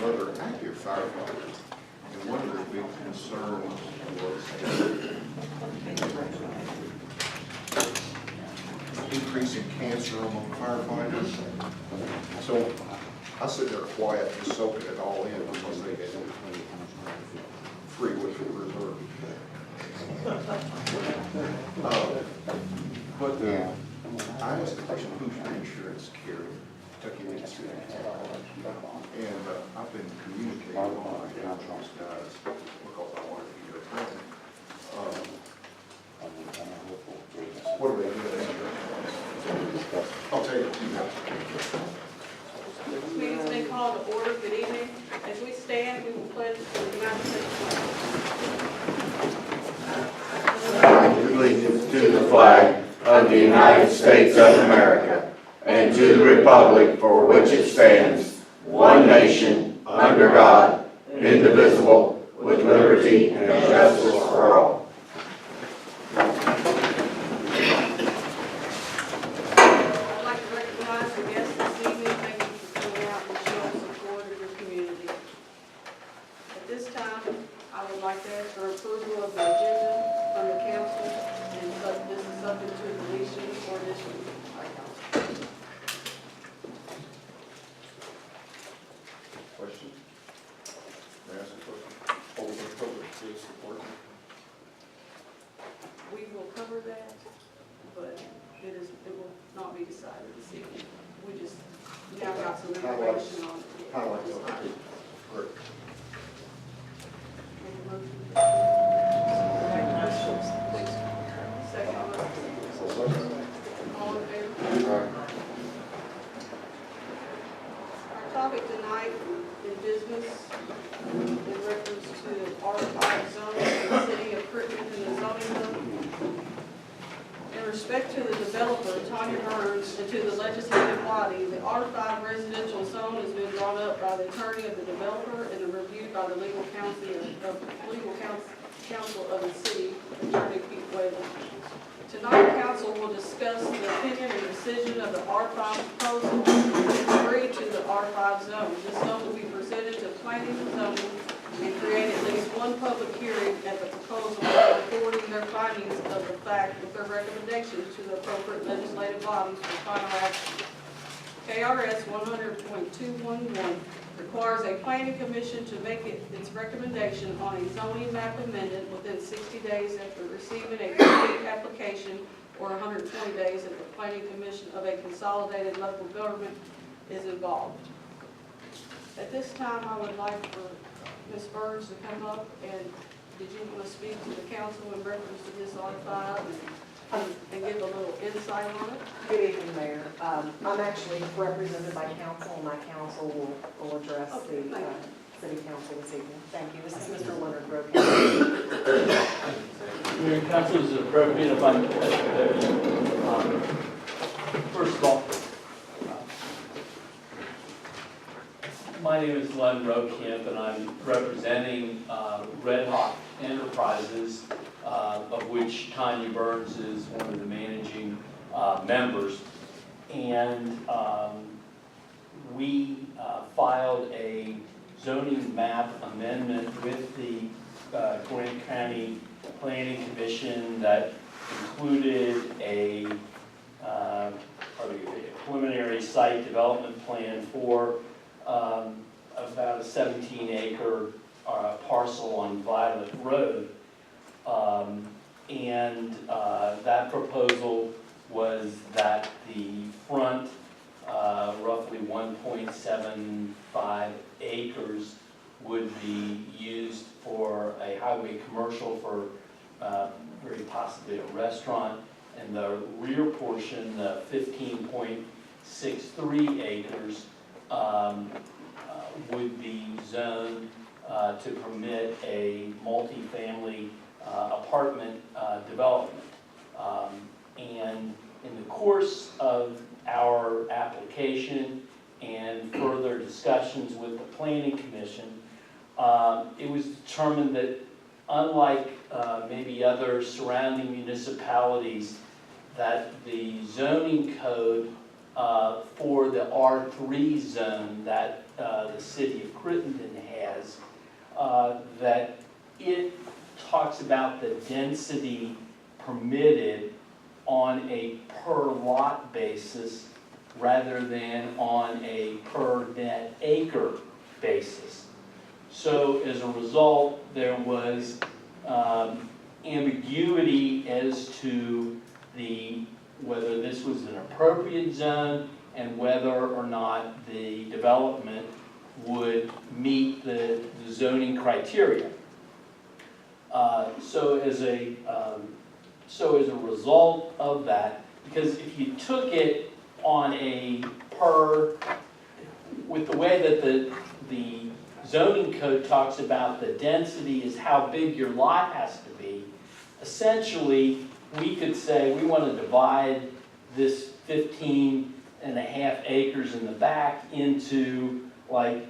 other active firefighters. And one of the big concerns was increase in cancer among firefighters. So I sit there quiet, just soaking it all in because they had free with the reserve. But I asked the question, who's your insurance carrier? Crittenden City Council. And I've been communicating with my insurance guys because I wanted to get a plan. What do they do? I'll tell you. This meeting's been called to order. Good evening. As we stand, we will pledge to the United States flag. Allegiance to the flag of the United States of America and to the republic for which it stands, one nation, under God, indivisible, with liberty and justice for all. I'd like to recognize the guests this evening. Thank you for coming out and showing support of your community. At this time, I would like to ask for approval of the agenda from the council, and this is subject to deletion or addition by council. Question? May I ask a question? Open public support. We will cover that, but it will not be decided this evening. We just now got some information on it. Highlights of it. Great. Make a motion. Second motion. All in favor? Our topic tonight in business in reference to R5 zone in the city of Crittenden and the zoning book. In respect to the developer, Tanya Burns, and to the legislative body, the R5 residential zone has been brought up by the attorney of the developer and reviewed by the legal counsel of the city, Attorney Pete Whalen. Tonight, council will discuss the opinion and decision of the R5 proposal and agree to the R5 zone. This zone will be presented to planning and zoning and create at least one public hearing at the proposal, reporting their findings of the fact with their recommendations to the appropriate legislative bodies for final action. KRS 100.211 requires a planning commission to make its recommendation on a zoning map amendment within 60 days after receiving a complete application, or 120 days if the planning commission of a consolidated local government is involved. At this time, I would like for Ms. Burns to come up, and did you want to speak to the council in reference to this R5 and give a little insight on it? Good evening, Mayor. I'm actually represented by council, and my council will address the city council this evening. Thank you. This is Mr. Leonard Brogan. Mayor and council, is it appropriate if I'm first of all, my name is Len Rokamp, and I'm representing Red Hawk Enterprises, of which Tanya Burns is one of the managing members. And we filed a zoning map amendment with the Grant County Planning Commission that included a preliminary site development plan for about a 17-acre parcel on Violet Road. That proposal was that the front roughly 1.75 acres would be used for a highway commercial for very possibly a restaurant, and the rear portion, the 15.63 acres, would be zoned to permit a multifamily apartment development. And in the course of our application and further discussions with the Planning Commission, it was determined that unlike maybe other surrounding municipalities, that the zoning code for the R3 zone that the city of Crittenden has, that it talks about the density permitted on a per lot basis rather than on a per net acre basis. So as a result, there was ambiguity as to whether this was an appropriate zone and whether or not the development would meet the zoning criteria. So as a result of that, because if you took it on a with the way that the zoning code talks about the density is how big your lot has to be, essentially we could say we want to divide this 15.5 acres in the back into like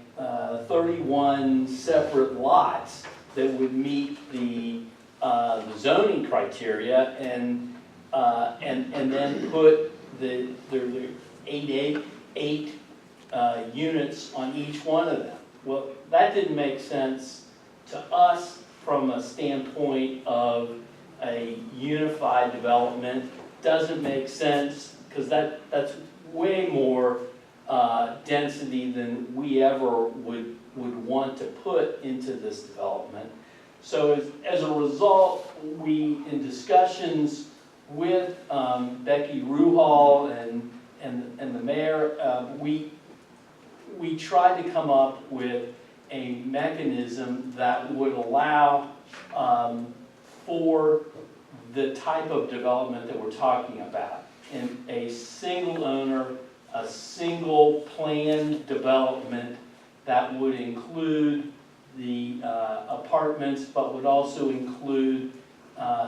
31 separate lots that would meet the zoning criteria, and then put the eight units on each one of them. Well, that didn't make sense to us from a standpoint of a unified development. Doesn't make sense because that's way more density than we ever would want to put into this development. So as a result, we, in discussions with Becky Ruhal and the mayor, we tried to come up with a mechanism that would allow for the type of development that we're talking about. In a single owner, a single planned development that would include the apartments, but would also include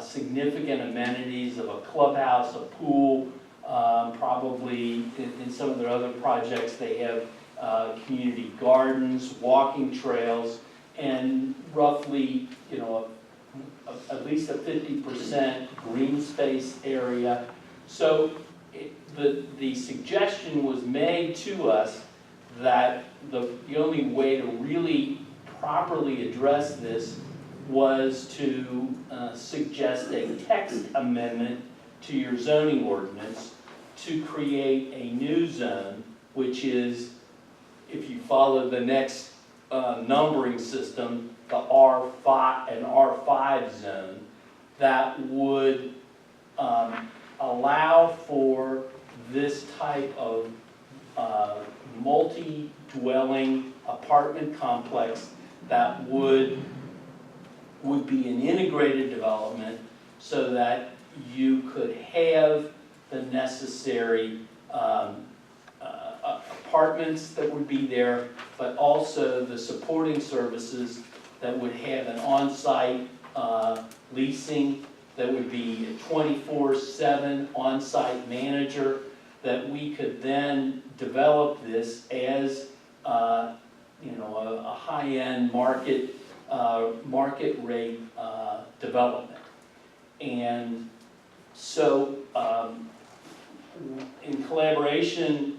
significant amenities of a clubhouse, a pool, probably in some of their other projects they have community gardens, walking trails, and roughly, at least a 50% green space area. So the suggestion was made to us that the only way to really properly address this was to suggest a text amendment to your zoning ordinance to create a new zone, which is, if you follow the next numbering system, the R5 zone, that would allow for this type of multi-dwelling apartment complex that would be an integrated development so that you could have the necessary apartments that would be there, but also the supporting services that would have an on-site leasing, that would be a 24/7 on-site manager, that we could then develop this as a high-end market rate development. And so in collaboration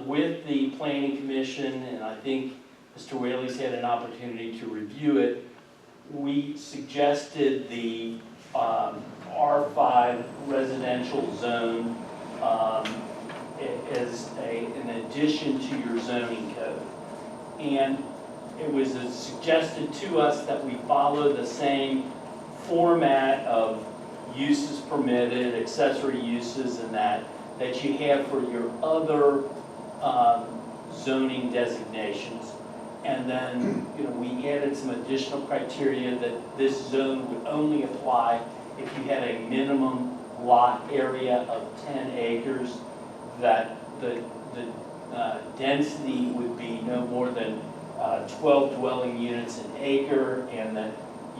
with the Planning Commission, and I think Mr. Whaley's had an opportunity to review it, we suggested the R5 residential zone as an addition to your zoning code. And it was suggested to us that we follow the same format of uses permitted, accessory uses, and that you have for your other zoning designations. And then, we added some additional criteria that this zone would only apply if you had a minimum lot area of 10 acres, that the density would be no more than 12 dwelling units an acre, and that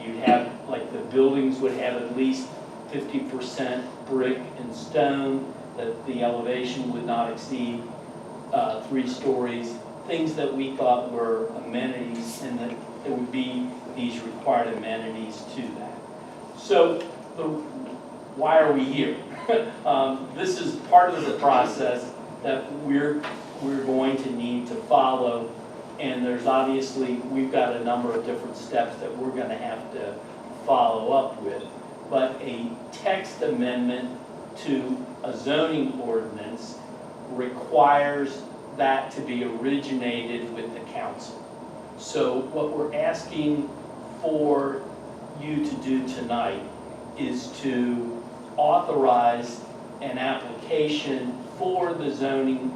you'd have, like, the buildings would have at least 50% brick and stone, that the elevation would not exceed 3 stories, things that we thought were amenities, and that there would be these required amenities to that. So why are we here? This is part of the process that we're going to need to follow. And there's obviously, we've got a number of different steps that we're gonna have to follow up with. But a text amendment to a zoning ordinance requires that to be originated with the council. So what we're asking for you to do tonight is to authorize an application for the zoning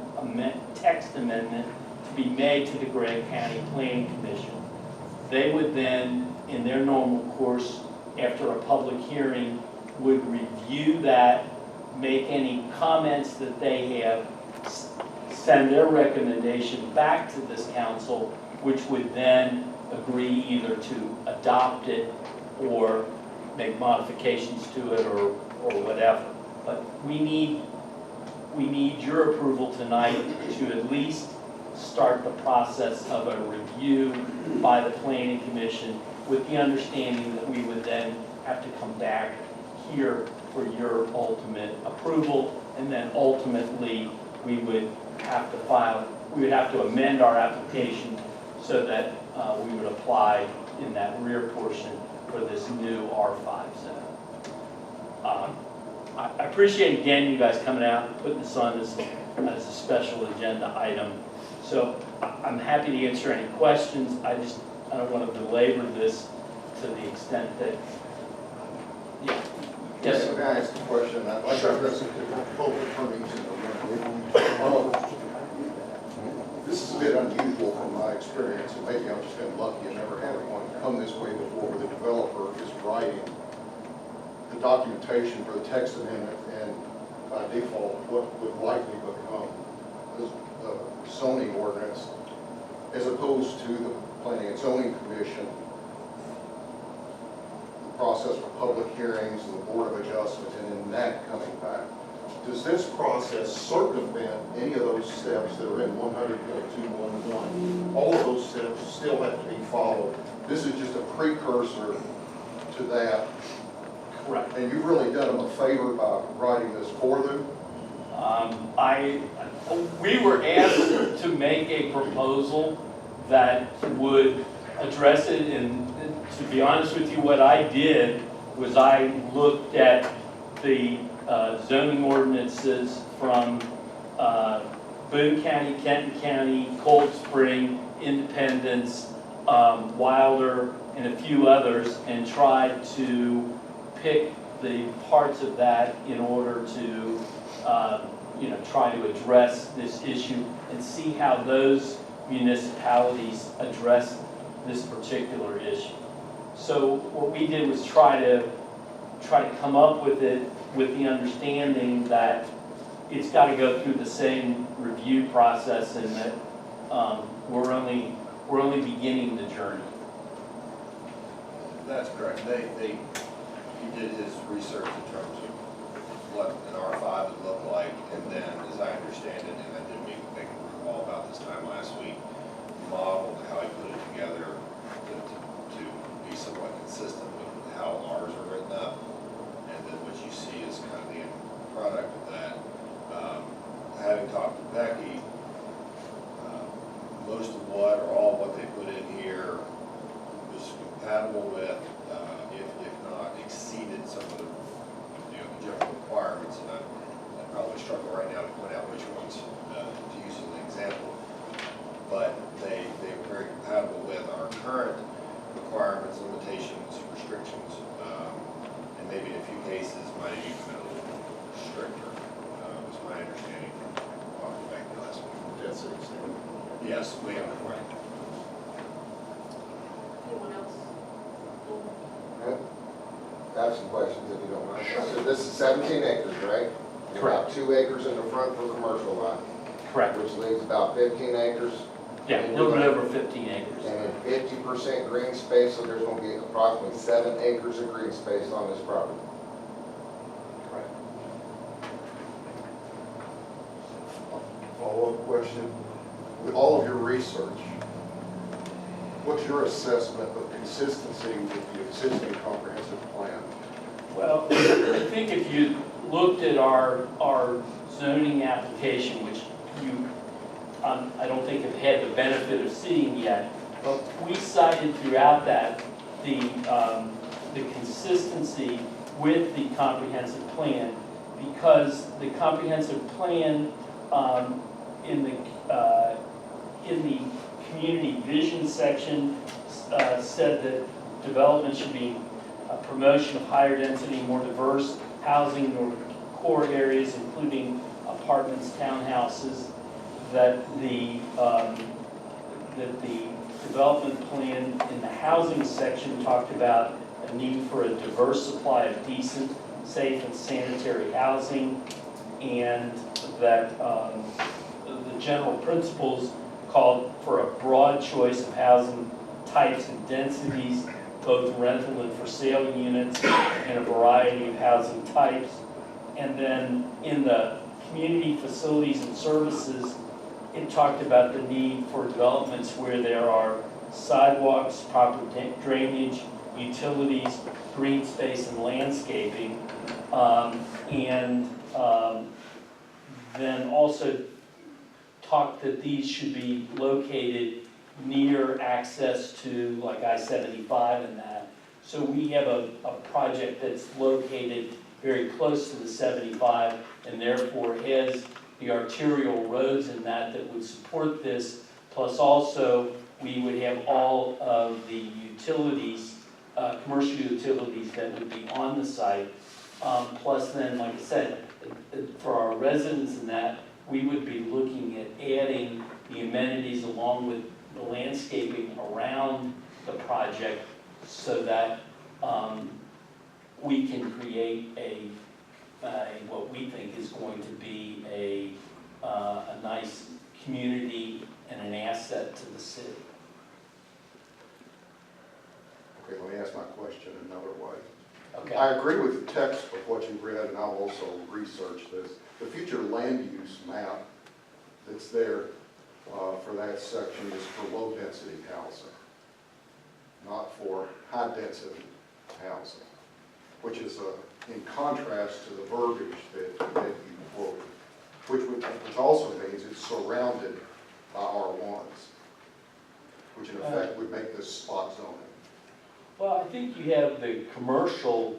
text amendment to be made to the Gregg County Planning Commission. They would then, in their normal course, after a public hearing, would review that, make any comments that they have, send their recommendation back to this council, which would then agree either to adopt it or make modifications to it or whatever. But we need your approval tonight to at least start the process of a review by the Planning Commission, with the understanding that we would then have to come back here for your ultimate approval, and then ultimately we would have to amend our application so that we would apply in that rear portion for this new R5 zone. I appreciate again you guys coming out and putting this on as a special agenda item. So I'm happy to answer any questions. I don't want to belabor this to the extent that, yeah. Yes, Can I ask a question? I'd like to address it to both attorneys in the room. This is a bit unusual from my experience, and maybe I've just been lucky and never had one come this way before, where the developer is writing the documentation for the text amendment, and by default, what would likely become the zoning ordinance, as opposed to the Planning and Zoning Commission, the process for public hearings and the Board of Adjustment, and then that coming back. Does this process circumvent any of those steps that are in 100.211? All of those steps still have to be followed. This is just a precursor to that. correct. And you've really done them a favor by writing this for them. We were asked to make a proposal that would address it, and to be honest with you, what I did was I looked at the zoning ordinances from Boone County, Kenton County, Cold Spring, Independence, Wilder, and a few others, and tried to pick the parts of that in order to try to address this issue and see how those municipalities address this particular issue. So what we did was try to come up with it with the understanding that it's got to go through the same review process, and that we're only beginning the journey. That's correct. He did his research in terms of what an R5 would look like, and then, as I understand it, and I did make a call about this time last week, modeled how he put it together to be somewhat consistent with how ours are written up, and then what you see is kind of the end product of that. Having talked to Becky, most of what, or all of what they put in here was compatible with, if not exceeded some of the general requirements, and I probably struggle right now to point out which ones to use as an example, but they were very compatible with our current requirements, limitations, restrictions, and maybe in a few cases might have even been a little stricter, was my understanding from talking back to last week. That's it. Yes, we are correct. Anyone else? I have some questions if you don't mind. So this is 17 acres, right? And about 2 acres in the front for commercial lot, Correct. which leaves about 15 acres. Yeah, a little bit over 15 acres. And then 50% green space, so there's going to be approximately 7 acres of green space on this property. Correct. Follow-up question. With all of your research, what's your assessment of consistency with the existing comprehensive plan? Well, I think if you looked at our zoning application, which I don't think have had the benefit of seeing yet, but we cited throughout that the consistency with the comprehensive plan, because the comprehensive plan in the community vision section said that development should be a promotion of higher density, more diverse housing or core areas, including apartments, townhouses, that the development plan in the housing section talked about a need for a diverse supply of decent, safe, and sanitary housing, and that the general principles called for a broad choice of housing types and densities, both rental and for sale units, and a variety of housing types. And then in the community facilities and services, it talked about the need for developments where there are sidewalks, proper drainage, utilities, green space, and landscaping. Then also talked that these should be located near access to like I-75 and that. So we have a project that's located very close to the 75 and therefore has the arterial roads in that would support this, plus also we would have all of the utilities, commercial utilities that would be on the site. Plus then, like I said, for our residents in that, we would be looking at adding the amenities along with the landscaping around the project so that we can create what we think is going to be a nice community and an asset to the city. Okay, let me ask my question another way. Okay. I agree with the text of what you read, and I've also researched this. The future land use map that's there for that section is for low-density housing, not for high-density housing, which is in contrast to the verbiage that you quoted, which also means it's surrounded by R1s, which in effect would make this spot zoning. Well, I think you have the commercial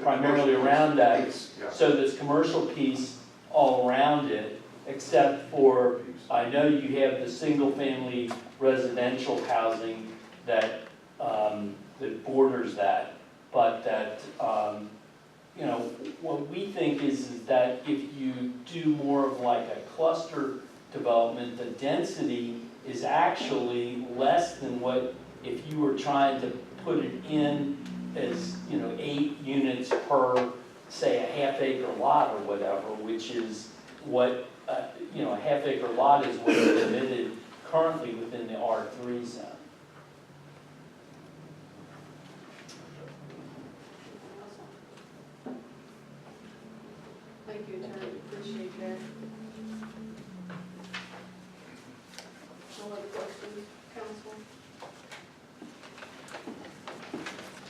primarily around that. Yeah. So this commercial piece all around it, except for, I know you have the single-family residential housing that that borders that, but that, you know, what we think is that if you do more of like a cluster development, the density is actually less than what, if you were trying to put it in as, you know, 8 units per, say, a half-acre lot or whatever, which is what, you know, a half-acre lot is what is permitted currently within the R3 zone. Thank you, Attorney, appreciate that. No other questions, council?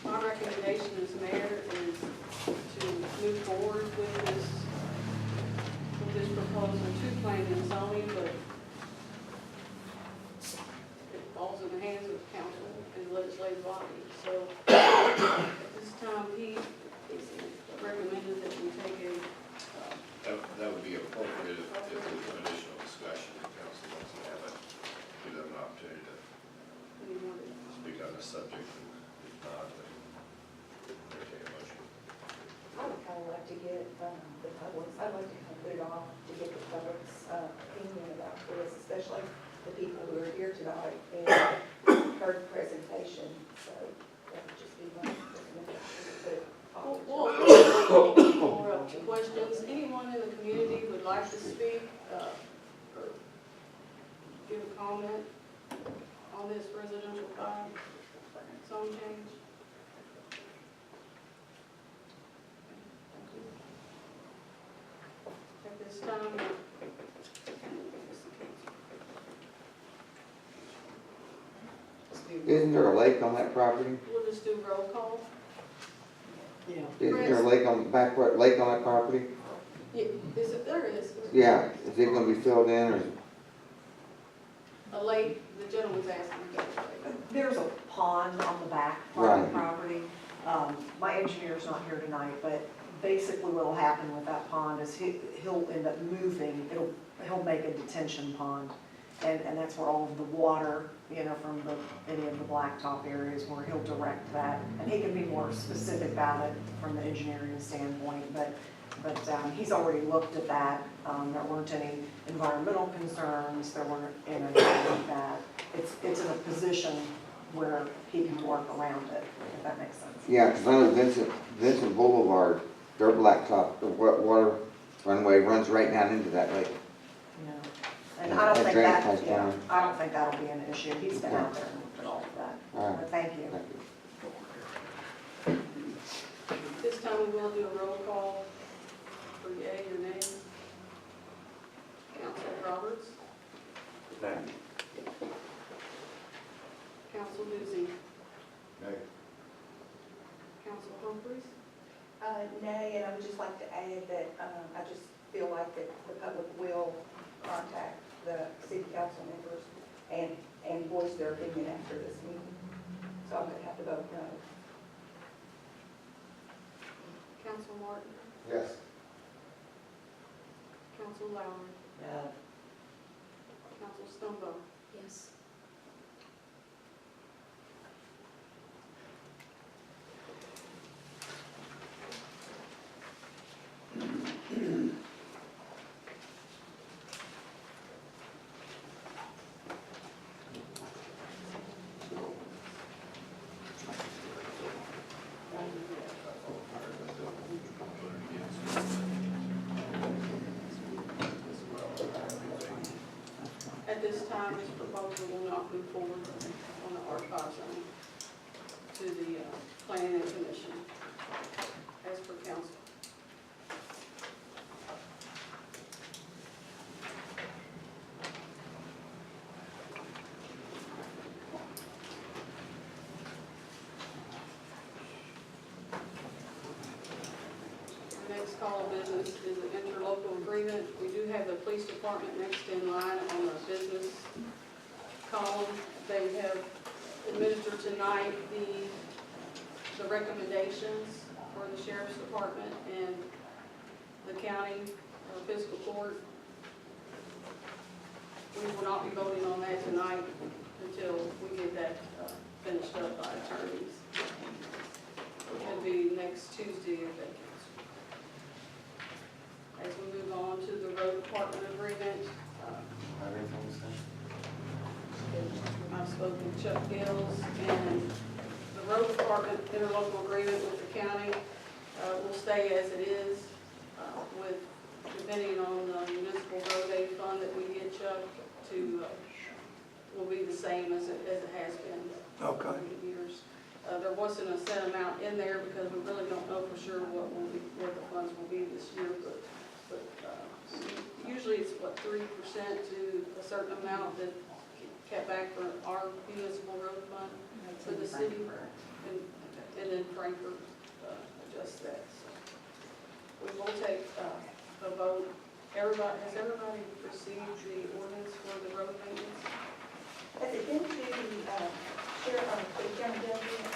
My recommendation as mayor is to move forward with this proposal to planning and zoning, but it falls in the hands of the council and legislative body. So at this time, he recommended that we take a That would be appropriate if there's some additional discussion, the council wants to have it, give them an opportunity to speak on the subject, and if not, then entertain a motion. I would kind of like to get the public's, I'd like to kind of put it off to get the public's opinion about this, especially the people who are here tonight and heard the presentation. So that would just be my recommendation. More up to questions. Anyone in the community would like to speak or give a comment on this residential 5 zone change? At this time, Isn't there a lake on that property? we'll just do roll call. Isn't there a lake on, lake on that property? Yeah, is it, there is. Yeah, is it gonna be filled in or? a lake, the gentleman's asking about the lake. There's a pond on the back part of the Right. property. My engineer's not here tonight, but basically what'll happen with that pond is he'll end up moving, he'll make a detention pond. And that's where all of the water, from any of the blacktop areas where he'll direct that. And he can be more specific about it from the engineering standpoint, but he's already looked at that. There weren't any environmental concerns, there weren't anything like that. It's in a position where he can work around it, if that makes sense. Yeah, because I know Vincent Boulevard, their blacktop, the water runway runs right down into that lake. And I don't That think drain that, comes yeah, down. I don't think that'll be an issue. He's been out there and looked at all of that. All right. But thank you. Thank you. This time we will do a roll call for yea or nay. Council Roberts. Council Doozy. Nay. Council Humphries. Nay, and I would just like to add that I just feel like that the public will contact the city council members and voice their opinion after this meeting. So I'm going to have to vote no. Council Martin. Yes. Council Lowry. No. Council Stumbo. Yes. At this time, this proposal will not move forward on the R5 zone to the planning and commission as per council. The next call of business is an interlocal agreement. We do have the police department next in line on the business column. They have administered tonight the recommendations for the sheriff's department and the county fiscal court. We will not be voting on that tonight until we get that finished up by attorneys. It'll be next Tuesday if that counts. As we move on to the road department agreement, I've spoken to Chuck Gills, and the road department interlocal agreement with the county will stay as it is, with, depending on the municipal road aid fund that we get, Chuck, will be the same as it has been over the years. There wasn't a set amount in there because we really don't know for sure what the funds will be this year, but usually it's what, 3% to a certain amount that kept back for our municipal road fund for the city, and then Frankfurt adjusts that. So we will take a vote. Has everybody received the ordinance for the road maintenance? Has it been to sheriff, the county judge yet?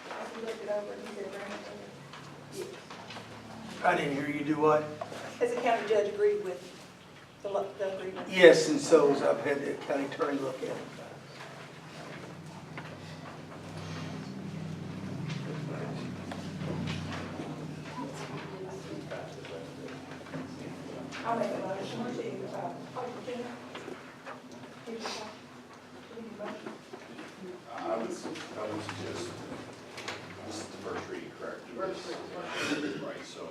Has he looked it over and he said bring it to you? Yes. I didn't hear you do what? Has the county judge agreed with the agreement? Yes, and so I've had the county attorney look at it. I'll make a motion to, I would suggest, this is the first reading, correct? First reading. Right, so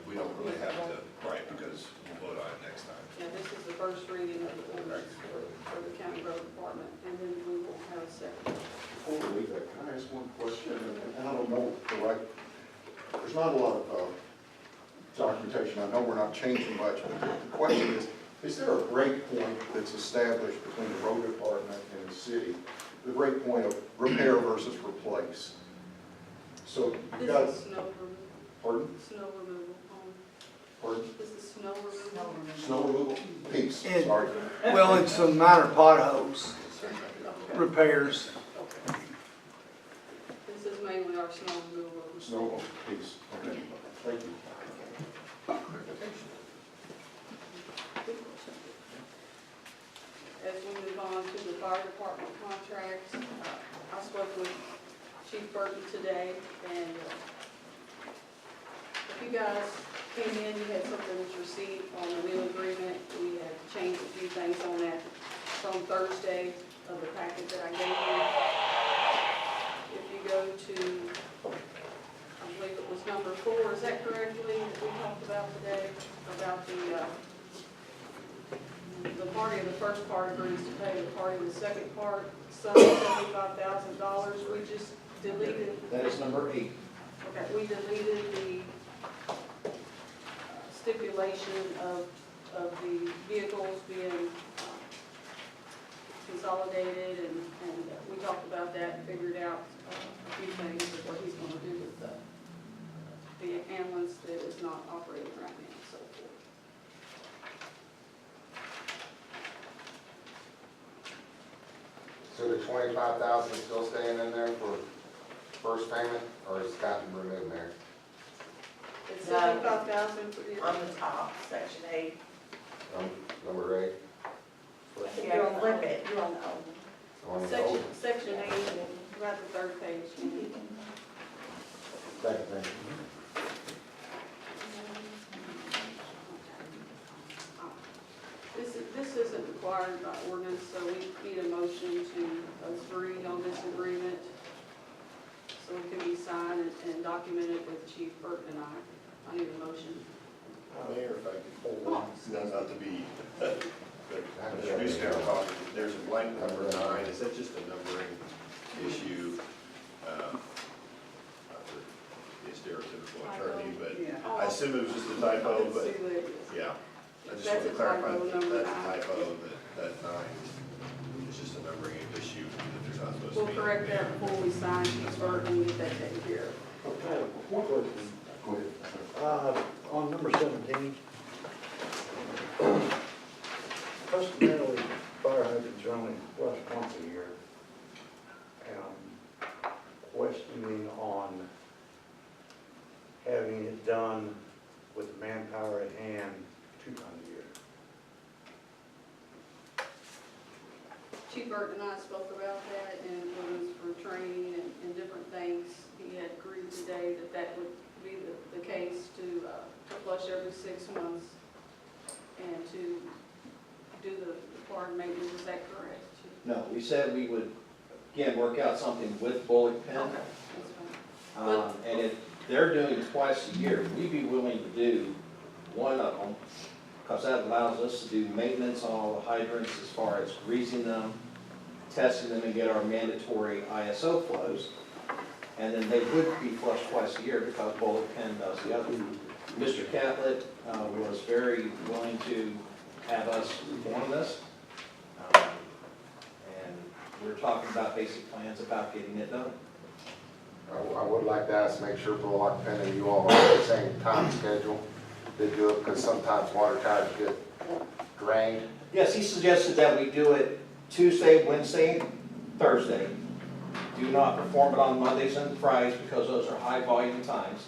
we don't really have to, right, because we'll vote on it next time. Yeah, this is the first reading of the ordinance for the county road department, and then we will have a second. Before we leave that, can I ask one question? And I don't know the right, there's not a lot of documentation. I know we're not changing much, but the question is there a break point that's established between the road department and the city? The break point of repair versus replace? So you got, This is snow removal. pardon? Snow removal This is snow removal. Snow removal? Peace, And- sorry. Well, and some minor potholes, repairs. This is mainly our snow removal. Snow, peace, okay, thank you. As we move on to the fire department contracts, I spoke with Chief Burton today, and if you guys came in, you had something to receive on the new agreement. We had changed a few things on that from Thursday of the packet that I gave you. If you go to, I believe it was number 4, is that correctly, that we talked about today, about the party of the first part agrees to pay the party of the second part, sum of $75,000. We just deleted, That is number 8. okay, we deleted the stipulation of the vehicles being consolidated, and we talked about that and figured out a few things of what he's going to do with the ambulance that is not operating right now and so forth. So the 25,000 is still staying in there for first payment, or has it gotten removed there? It's No. 75,000 for the. On the top, section 8. Number 8? You're on flip it. You're on the old one. On the old? Section 8, right at the third page. Second thing. This isn't required by ordinance, so we need a motion to agree on this agreement, so it can be signed and documented with Chief Burton and I need a motion. Mayor, if I could hold on, not to be, but introduce our talk, there's a blank number 9, is that just a numbering issue? The stereotypical attorney, but I assume it was just a typo, but, See that? yeah. I just That's want to a clarify typo, that number that's a 9. typo, that 9 is just a numbering issue, that there's not supposed to We'll be. correct that before we sign Chief Burton and get that taken care of. Okay, one question. Go ahead. On number 17, customarily fire hydrants are only flushed once a year. And I'm questioning on having it done with manpower at hand 2 times a year. Chief Burton and I spoke about that, and it was for training and different things. He had agreed today that that would be the case to flush every 6 months and to do the required maintenance. Is that correct, Chief? No, we said we would, again, work out something with Bullock Pen. Okay, that's fine. And if they're doing it twice a year, we'd be willing to do one of them, because that allows us to do maintenance on all the hydrants as far as greasing them, testing them, and get our mandatory ISO flows. And then they would be flushed twice a year because Bullock Pen does the other. Mr. Catlett was very willing to have us perform this. And we're talking about basic plans about getting it done. I would like to ask, make sure Bullock Pen and you all are on the same time schedule to do it, because sometimes water towers get drained. Yes, he suggested that we do it Tuesday, Wednesday, Thursday. Do not perform it on Mondays and Fridays because those are high volume times.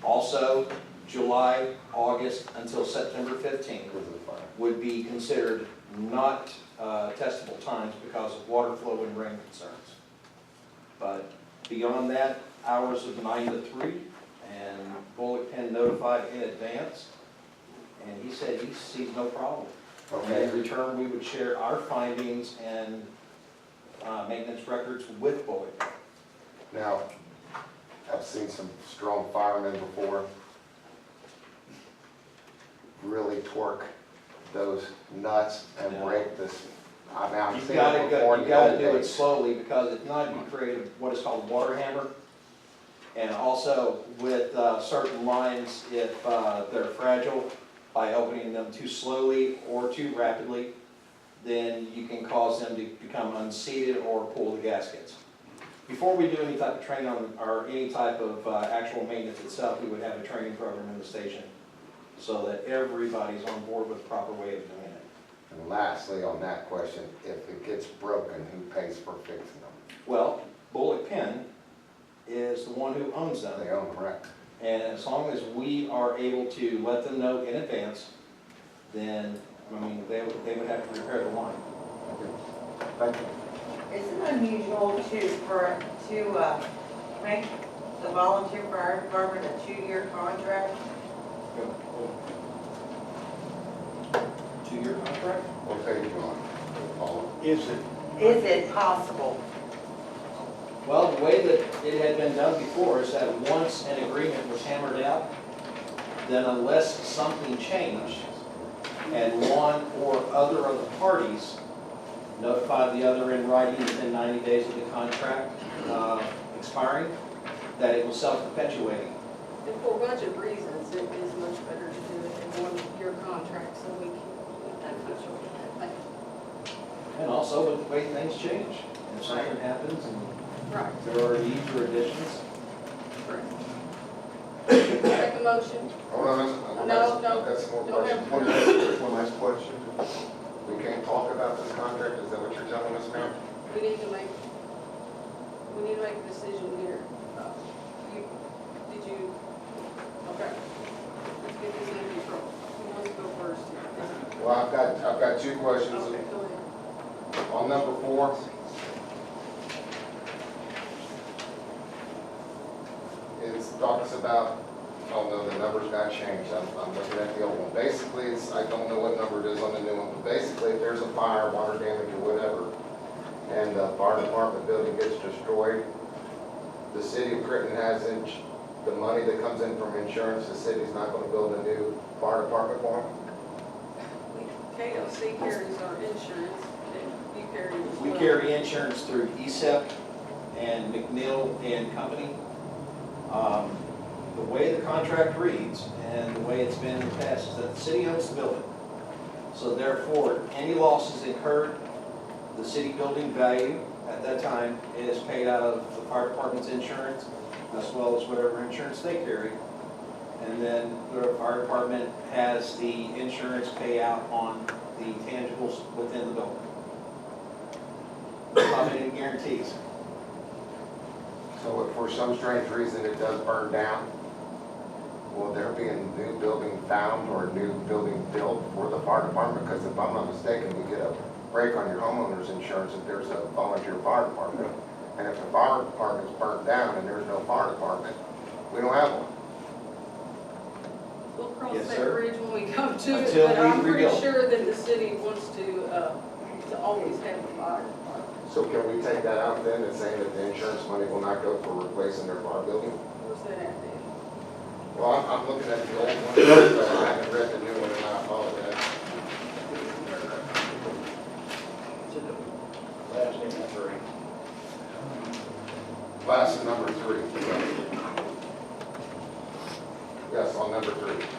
Also, July, August until September 15th would be considered not testable times because of water flow and rain concerns. But beyond that, hours of 9 to 3, and Bullock Pen notified in advance, and he said he sees no problem. Okay. In return, we would share our findings and maintenance records with Bullock Pen. Now, I've seen some strong firemen before really torque those nuts and break this. I mean, I've You've seen got it to before go, in you the got to old do it days. slowly, because if not, you create what is called water hammer. And also with certain lines, if they're fragile, by opening them too slowly or too rapidly, then you can cause them to become unseated or pull the gaskets. Before we do any type of training on, or any type of actual maintenance itself, we would have a training program in the station so that everybody's on board with the proper way of doing it. And lastly, on that question, if it gets broken, who pays for fixing them? Well, Bullock Penn is the one who owns them. They own them, right? And as long as we are able to let them know in advance, then, I mean, they would have to repair the line. Thank you. Is it unusual to make the volunteer fire department a 2-year contract? 2-year contract? What page you on? Paul? Is it, Is it possible? Well, the way that it had been done before is that once an agreement was hammered out, then unless something changed, and one or other of the parties notified the other in writing within 90 days of the contract expiring, that it was self-perpetuating. And for budget reasons, it is much better to do it in 1-year contract, so we can that much. And also with the way things change, if something happens and Right. there are needs or additions. Make a motion. Hold on, No, I've got some more don't have- questions. One last question. We can't talk about this contract, is that what you're telling us now? We need to make a decision here. Okay. Let's get this in control. Who wants to go first here? Well, I've got 2 questions. Okay, go ahead. On number 4, it talks about, oh no, the number's got changed, I'm looking at the old one. Basically, it's, I don't know what number it is on the new one, but basically, if there's a fire, water damage or whatever, and the fire department building gets destroyed, the city of Crittenden has the money that comes in from insurance, the city's not gonna build a new fire department for them? KLC carries our insurance, and you carry it as We well. carry insurance through ESEP and McNeil and Company. The way the contract reads and the way it's been in the past is that the city owns the building. So therefore, any losses incurred, the city building value at that time is paid out of the fire department's insurance as well as whatever insurance they carry. And then the fire department has the insurance payout on the tangibles within the building. Not any guarantees. So if for some strange reason it does burn down, will there be a new building found or a new building built for the fire department? Because if I'm not mistaken, we get a break on your homeowner's insurance if there's a volunteer fire department. And if the fire department's burnt down and there's no fire department, we don't have one. We'll cross Yes, that sir. bridge when we come to it, Until but we I'm pretty rebuild. sure that the city wants to always have a fire department. So can we take that out then and saying that the insurance money will not go for replacing their fire building? Where's that at, Dan? Well, I'm looking at the old one, so I haven't read the new one and I apologize. last name 3? Last is number 3. Yes, on number 3.